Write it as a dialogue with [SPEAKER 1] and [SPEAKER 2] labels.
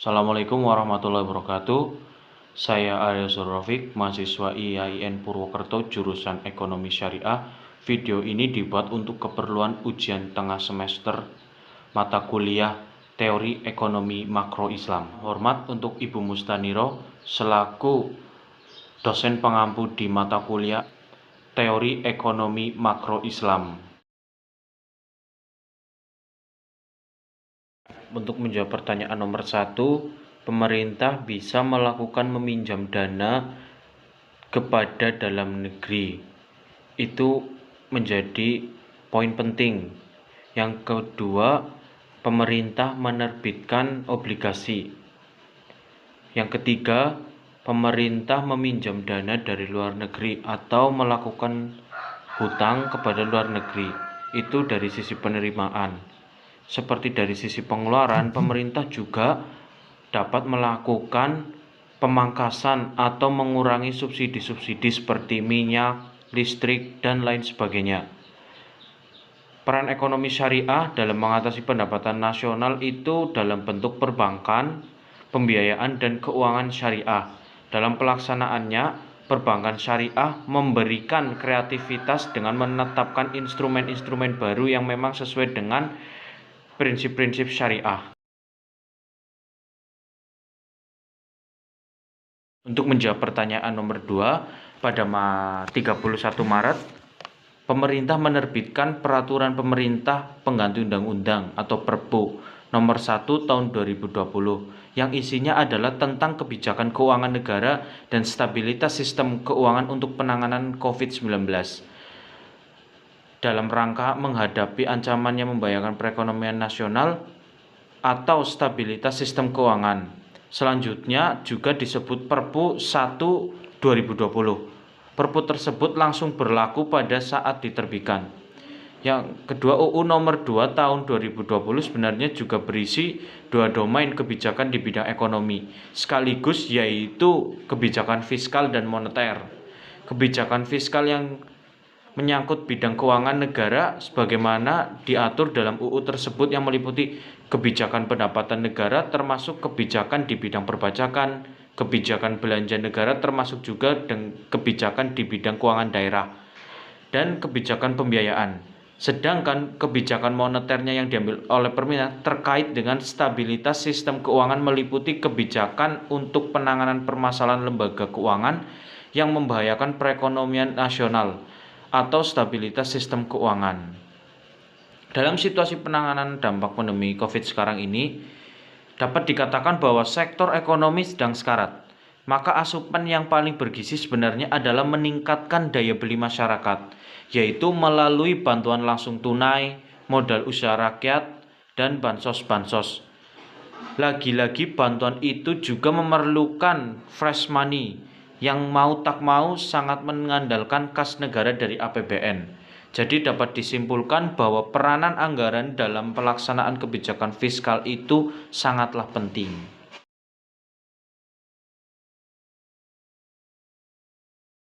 [SPEAKER 1] Assalamualaikum warahmatullahi wabarakatuh. Saya Arya Rafiq, mahasiswa IAIN Purwokerto jurusan Ekonomi Syariah. Video ini dibuat untuk keperluan ujian tengah semester mata kuliah Teori Ekonomi Makro Islam. Hormat untuk Ibu Mustaniro selaku dosen pengampu di mata kuliah Teori Ekonomi Makro Islam. Untuk menjawab pertanyaan nomor 1, pemerintah bisa melakukan meminjam dana kepada dalam negeri. Itu menjadi poin penting. Yang kedua, pemerintah menerbitkan obligasi. Yang ketiga, pemerintah meminjam dana dari luar negeri atau melakukan hutang kepada luar negeri. Itu dari sisi penerimaan. Seperti dari sisi pengeluaran, pemerintah juga dapat melakukan pemangkasan atau mengurangi subsidi-subsidi seperti minyak, listrik, dan lain sebagainya. Peran ekonomi syariah dalam mengatasi pendapatan nasional itu dalam bentuk perbankan, pembiayaan, dan keuangan syariah. Dalam pelaksanaannya, perbankan syariah memberikan kreativitas dengan menetapkan instrumen-instrumen baru yang memang sesuai dengan prinsip-prinsip syariah. Untuk menjawab pertanyaan nomor 2, pada 31 Maret, pemerintah menerbitkan Peraturan Pemerintah Pengganti Undang-Undang atau Perpu nomor 1 tahun 2020 yang isinya adalah tentang kebijakan keuangan negara dan stabilitas sistem keuangan untuk penanganan COVID-19. Dalam rangka menghadapi ancaman yang membahayakan perekonomian nasional atau stabilitas sistem keuangan. Selanjutnya juga disebut Perpu 1 2020. Perpu tersebut langsung berlaku pada saat diterbitkan. Yang kedua, UU nomor 2 tahun 2020 sebenarnya juga berisi 2 domain kebijakan di bidang ekonomi, sekaligus yaitu kebijakan fiskal dan moneter. Kebijakan fiskal yang menyangkut bidang keuangan negara sebagaimana diatur dalam UU tersebut yang meliputi kebijakan pendapatan negara termasuk kebijakan di bidang perpajakan, kebijakan belanja negara termasuk juga kebijakan di bidang keuangan daerah, dan kebijakan pembiayaan. Sedangkan kebijakan moneternya yang diambil oleh pemerintah terkait dengan stabilitas sistem keuangan meliputi kebijakan untuk penanganan permasalahan lembaga keuangan yang membahayakan perekonomian nasional atau stabilitas sistem keuangan. Dalam situasi penanganan dampak pandemi COVID sekarang ini, dapat dikatakan bahwa sektor ekonomi sedang sekarat. Maka asupan yang paling bergizi sebenarnya adalah meningkatkan daya beli masyarakat, yaitu melalui bantuan langsung tunai, modal usaha rakyat, dan bansos-bansos. Lagi-lagi bantuan itu juga memerlukan fresh money yang mau tak mau sangat mengandalkan kas negara dari APBN. Jadi dapat disimpulkan bahwa peranan anggaran dalam pelaksanaan kebijakan fiskal itu sangatlah penting.